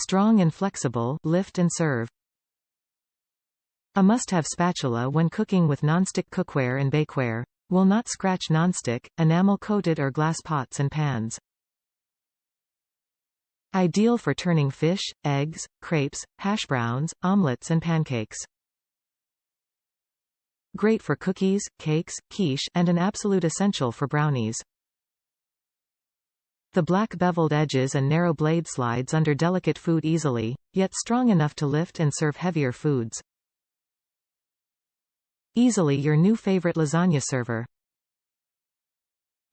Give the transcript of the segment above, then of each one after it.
Strong and flexible, lift and serve. A must-have spatula when cooking with nonstick cookware and bakeware. Will not scratch nonstick, enamel-coated or glass pots and pans. Ideal for turning fish, eggs, crepes, hashbrowns, omelets and pancakes. Great for cookies, cakes, quiche, and an absolute essential for brownies. The black beveled edges and narrow blade slides under delicate food easily, yet strong enough to lift and serve heavier foods. Easily your new favorite lasagna server.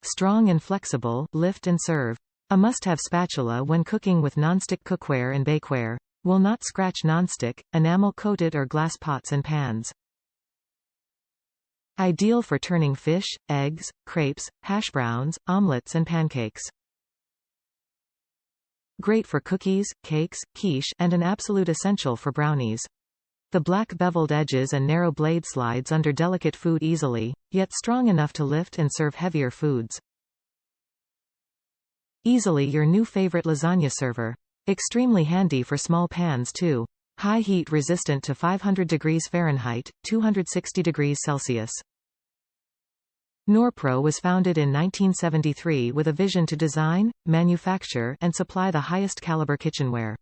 Strong and flexible, lift and serve. A must-have spatula when cooking with nonstick cookware and bakeware. Will not scratch nonstick, enamel-coated or glass pots and pans. Ideal for turning fish, eggs, crepes, hashbrowns, omelets and pancakes. Great for cookies, cakes, quiche, and an absolute essential for brownies. The black beveled edges and narrow blade slides under delicate food easily, yet strong enough to lift and serve heavier foods. Easily your new favorite lasagna server. Extremely handy for small pans too. High heat resistant to 500 degrees Fahrenheit, 260 degrees Celsius. Norpro was founded in 1973 with a vision to design, manufacture, and supply the highest caliber kitchenware.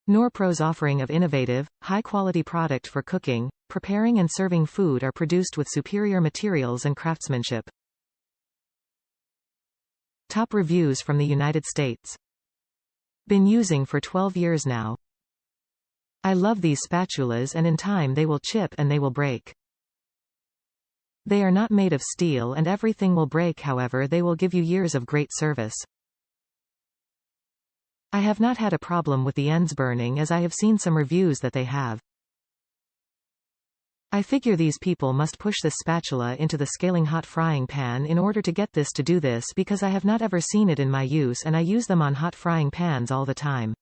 Norpro's offering of innovative, high-quality product for cooking, preparing and serving food are produced with superior materials and craftsmanship. Top reviews from the United States. Been using for 12 years now. I love these spatulas and in time they will chip and they will break. They are not made of steel and everything will break, however they will give you years of great service. I have not had a problem with the ends burning as I have seen some reviews that they have. I figure these people must push this spatula into the scaling hot frying pan in order to get this to do this because I have not ever seen it in my use and I use them on hot frying pans all the time.